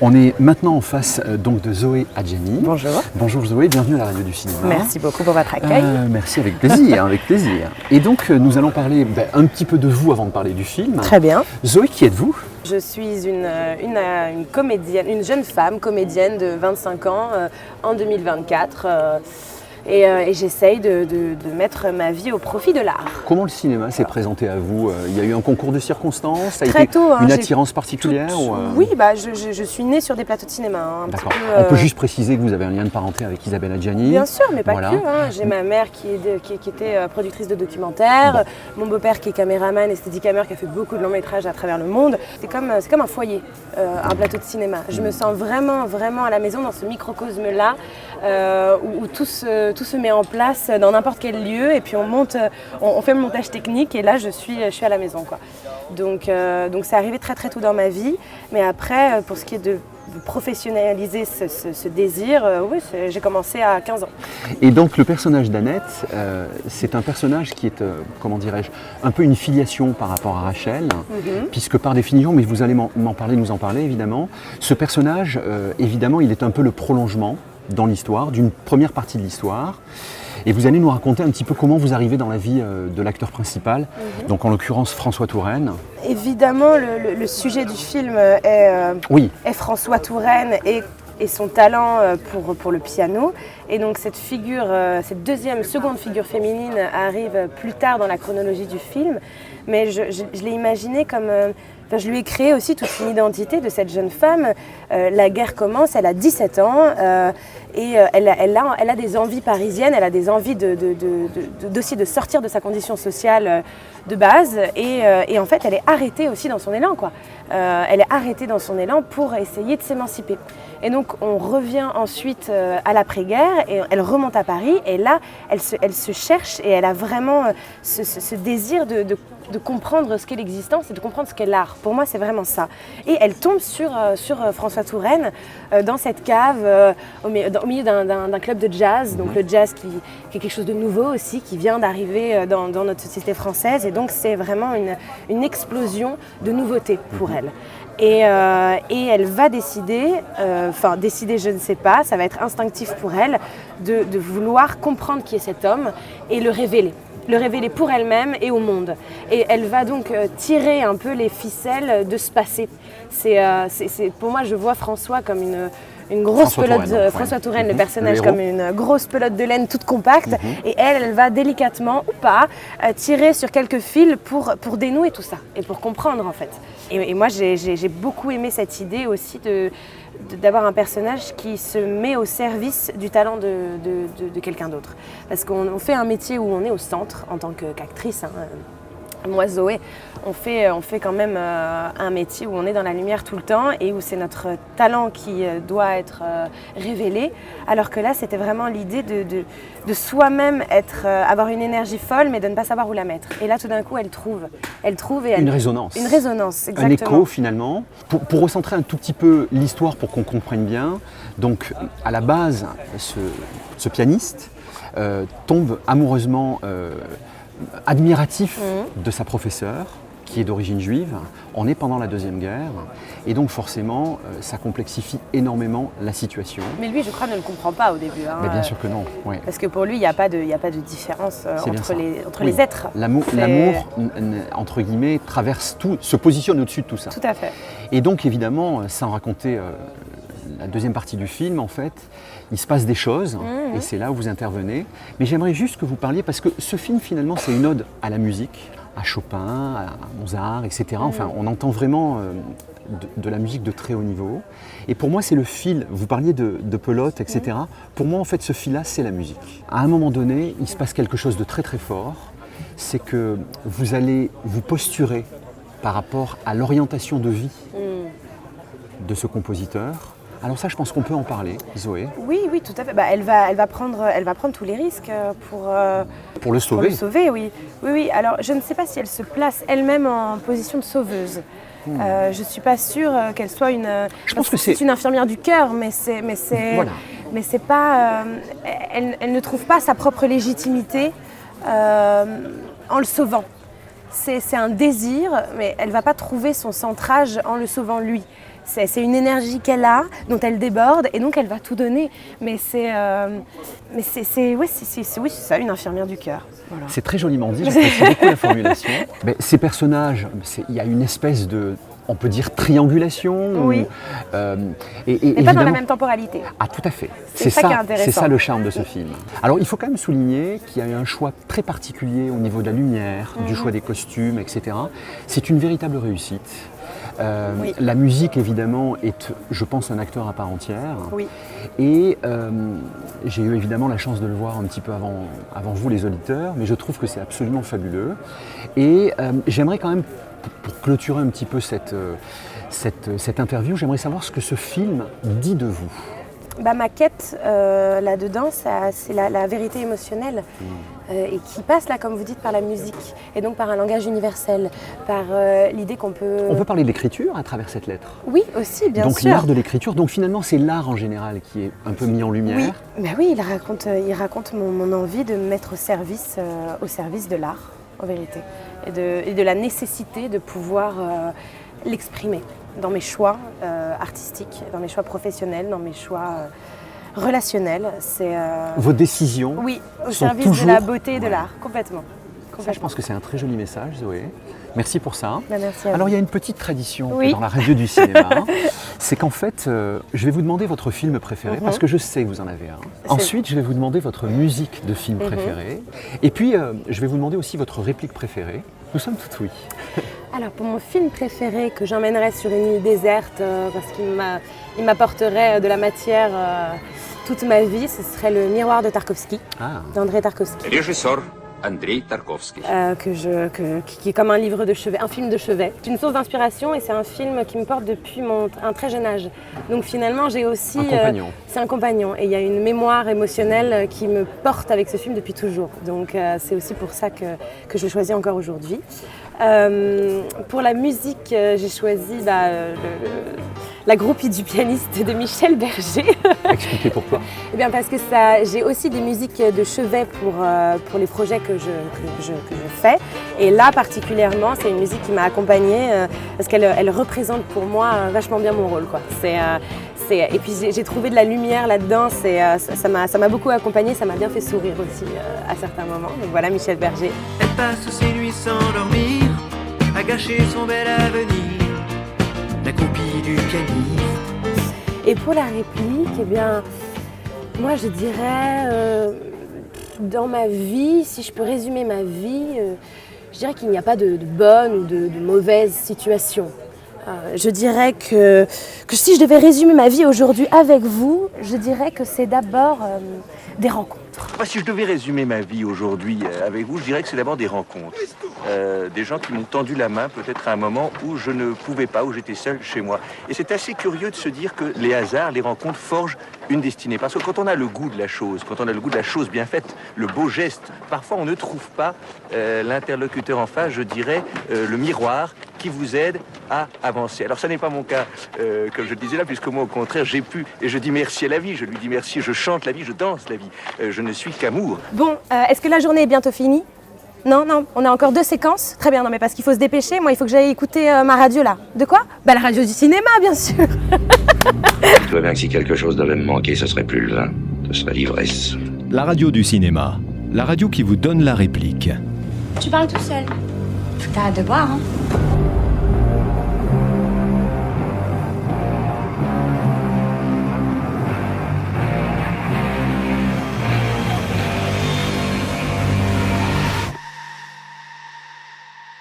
On est maintenant en face donc de Zoé Adjani. Bonjour. Bonjour Zoé, bienvenue à la radio du cinéma. Merci beaucoup pour votre accueil. Merci, avec plaisir, avec plaisir. Et donc nous allons parler un petit peu de vous avant de parler du film. Très bien. Zoé, qui êtes-vous ? Je suis une comédienne, une jeune femme comédienne de 25 ans en 2024. Et j'essaye de mettre ma vie au profit de l'art. Comment le cinéma s'est présenté à vous ? Il y a eu un concours de circonstances ? Ça a Très été tôt, une attirance particulière Oui, je suis née sur des plateaux de cinéma. D'accord. On peut juste préciser que vous avez un lien de parenté avec Isabelle Adjani. Bien sûr, mais pas voilà. que. J'ai ma mère qui était productrice de documentaires, mon beau-père qui est caméraman et steadicammer, qui a fait beaucoup de longs métrages à travers le monde. C'est comme un foyer, un plateau de cinéma. Je me sens vraiment à la maison dans ce microcosme-là, où tout se met en place dans n'importe quel lieu et puis on fait le montage technique et là je suis à la maison, quoi. Donc c'est arrivé très tôt dans ma vie, mais après pour ce qui est de professionnaliser ce désir, oui, j'ai commencé à 15 ans. Et donc le personnage d'Annette, c'est un personnage qui est, comment dirais-je, un peu une filiation par rapport à Rachel, puisque par définition, mais vous allez nous en parler évidemment, ce personnage, évidemment, il est un peu le prolongement dans l'histoire, d'une première partie de l'histoire. Et vous allez nous raconter un petit peu comment vous arrivez dans la vie de l'acteur principal, donc en l'occurrence François Touraine. Évidemment, le sujet du film est François Touraine et son talent pour le piano. Et donc cette seconde figure féminine arrive plus tard dans la chronologie du film. Mais je l'ai imaginé comme... je lui ai créé aussi toute une identité de cette jeune femme. La guerre commence, elle a 17 ans et elle a des envies parisiennes, elle a des envies aussi de sortir de sa condition sociale de base et en fait elle est arrêtée aussi dans son élan, quoi. Elle est arrêtée dans son élan pour essayer de s'émanciper. Et donc on revient ensuite à l'après-guerre et elle remonte à Paris et là elle se cherche et elle a vraiment ce désir de comprendre ce qu'est l'existence et de comprendre ce qu'est l'art. Pour moi, c'est vraiment ça. Et elle tombe sur François Touraine dans cette cave, au milieu d'un club de jazz. Donc le jazz qui est quelque chose de nouveau aussi, qui vient d'arriver dans notre société française. Et donc c'est vraiment une explosion de nouveautés pour elle. Et elle va décider, décider je ne sais pas, ça va être instinctif pour elle, de vouloir comprendre qui est cet homme et le révéler pour elle-même et au monde. Et elle va donc tirer un peu les ficelles de ce passé. Pour moi, je vois François comme une grosse François Touraine, le personnage, comme une grosse pelote de laine toute compacte. Et elle va délicatement, ou pas, tirer sur quelques fils pour dénouer tout ça et pour comprendre, en fait. Et moi, j'ai beaucoup aimé cette idée aussi d'avoir un personnage qui se met au service du talent de quelqu'un d'autre. Parce qu'on fait un métier où on est au centre en tant qu'actrice. Moi, Zoé, on fait quand même un métier où on est dans la lumière tout le temps et où c'est notre talent qui doit être révélé. Alors que là, c'était vraiment l'idée de soi-même avoir une énergie folle, mais de ne pas savoir où la mettre. Et là, tout d'un coup, elle trouve une résonance. Une résonance, exactement. Un écho, finalement. Pour recentrer un tout petit peu l'histoire, pour qu'on comprenne bien, donc à la base, ce pianiste tombe amoureusement admiratif de sa professeure, qui est d'origine juive. On est pendant la Deuxième Guerre, et donc forcément, ça complexifie énormément la situation. Mais lui, je crois, ne le comprend pas au début. Mais bien sûr que non. Oui. Parce que pour lui, il n'y a pas de différence entre les êtres. L'amour, entre guillemets, traverse tout, se positionne au-dessus de tout ça. Tout à fait. Et donc, évidemment, sans raconter la deuxième partie du film, en fait, il se passe des choses, et c'est là où vous intervenez. Mais j'aimerais juste que vous parliez, parce que ce film, finalement, c'est une ode à la musique, à Chopin, à Mozart, etc. Enfin, on entend vraiment de la musique de très haut niveau. Et pour moi, c'est le fil. Vous parliez de pelote, etc. Pour moi, en fait, ce fil-là, c'est la musique. À un moment donné, il se passe quelque chose de très très fort. C'est que vous allez vous posturer par rapport à l'orientation de vie de ce compositeur. Alors ça, je pense qu'on peut en parler, Zoé. Oui, tout à fait. Elle va prendre tous les risques pour le sauver. Oui. Alors, je ne sais pas si elle se place elle-même en position de sauveuse. Je ne suis pas sûre qu'elle soit une... Je pense que c'est une infirmière du cœur, mais c'est pas... Elle ne trouve pas sa propre légitimité en le sauvant. C'est un désir, mais elle ne va pas trouver son centrage en le sauvant lui. C'est une énergie qu'elle a, dont elle déborde, et donc elle va tout donner. Mais c'est ça, une infirmière du cœur. Voilà. C'est très joliment dit, j'apprécie beaucoup la formulation. Mais ces personnages, il y a une espèce de, on peut dire, triangulation. Oui. Et pas dans la même temporalité. Ah, tout à fait. C'est ça qui est intéressant. C'est ça le charme de ce film. Alors, il faut quand même souligner qu'il y a eu un choix très particulier au niveau de la lumière, du choix des costumes, etc. C'est une véritable réussite. Oui. La musique, évidemment, est, je pense, un acteur à part entière. Oui. Et j'ai eu évidemment la chance de le voir un petit peu avant vous, les auditeurs, mais je trouve que c'est absolument fabuleux. Et j'aimerais quand même, pour clôturer un petit peu cette interview, j'aimerais savoir ce que ce film dit de vous. Ma quête là-dedans, c'est la vérité émotionnelle et qui passe là, comme vous dites, par la musique et donc par un langage universel, par l'idée qu'on peut... On peut parler de l'écriture à travers cette lettre. Oui, aussi, bien sûr. Donc l'art de l'écriture, donc finalement c'est l'art en général qui est un peu mis en lumière. Oui, oui, il raconte mon envie de me mettre au service de l'art, en vérité, et de la nécessité de pouvoir l'exprimer dans mes choix artistiques, dans mes choix professionnels, dans mes choix relationnels. Vos décisions oui, au sont service toujours... de la beauté et de l'art, complètement. Ça, je pense que c'est un très joli message, Zoé. Merci pour ça. Merci à vous. Alors, il y a une petite tradition dans la radio du cinéma. C'est qu'en fait, je vais vous demander votre film préféré, parce que je sais que vous en avez un. Ensuite, je vais vous demander votre musique de film préférée. Et puis, je vais vous demander aussi votre réplique préférée. Nous sommes tout oui. Alors, pour mon film préféré, que j'emmènerais sur une île déserte, parce qu'il m'apporterait de la matière toute ma vie, ce serait Le Miroir de Tarkovsky, d'Andrei Tarkovsky. Régisseur Andrei Tarkovsky. Qui est comme un livre de chevet, un film de chevet. C'est une source d'inspiration et c'est un film qui me porte depuis un très jeune âge. Donc finalement, j'ai aussi... Un compagnon. C'est un compagnon. Et il y a une mémoire émotionnelle qui me porte avec ce film depuis toujours. Donc c'est aussi pour ça que je le choisis encore aujourd'hui. Pour la musique, j'ai choisi la groupie du pianiste de Michel Berger. Expliquez pourquoi. Eh bien parce que j'ai aussi des musiques de chevet pour les projets que je fais. Et là particulièrement, c'est une musique qui m'a accompagnée parce qu'elle représente pour moi vachement bien mon rôle, quoi. Et puis j'ai trouvé de la lumière là-dedans, ça m'a beaucoup accompagnée, ça m'a bien fait sourire aussi à certains moments. Donc voilà, Michel Berger. Elle passe ses nuits sans dormir, à gâcher son bel avenir, la groupie du pianiste. Et pour la réplique, eh bien, moi je dirais, dans ma vie, si je peux résumer ma vie, je dirais qu'il n'y a pas de bonne ou de mauvaise situation. Je dirais que si je devais résumer ma vie aujourd'hui avec vous, je dirais que c'est d'abord des rencontres. Si je devais résumer ma vie aujourd'hui avec vous, je dirais que c'est d'abord des rencontres. Des gens qui m'ont tendu la main peut-être à un moment où je ne pouvais pas, où j'étais seul chez moi. Et c'est assez curieux de se dire que les hasards, les rencontres forgent une destinée. Parce que quand on a le goût de la chose, quand on a le goût de la chose bien faite, le beau geste, parfois on ne trouve pas l'interlocuteur en face, je dirais, le miroir qui vous aide à avancer. Alors ça n'est pas mon cas, comme je le disais là, puisque moi au contraire j'ai pu, et je dis merci à la vie, je lui dis merci, je chante la vie, je danse la vie, je ne suis qu'amour. Bon, est-ce que la journée est bientôt finie ? Non, on a encore 2 séquences. Très bien, non mais parce qu'il faut se dépêcher, moi il faut que j'aille écouter ma radio là. De quoi ? La radio du cinéma bien sûr. Je vois bien que si quelque chose devait me manquer, ce serait plus le vin, ce serait l'ivresse. La radio du cinéma, la radio qui vous donne la réplique. Tu parles tout seul. T'as hâte de boire, hein ?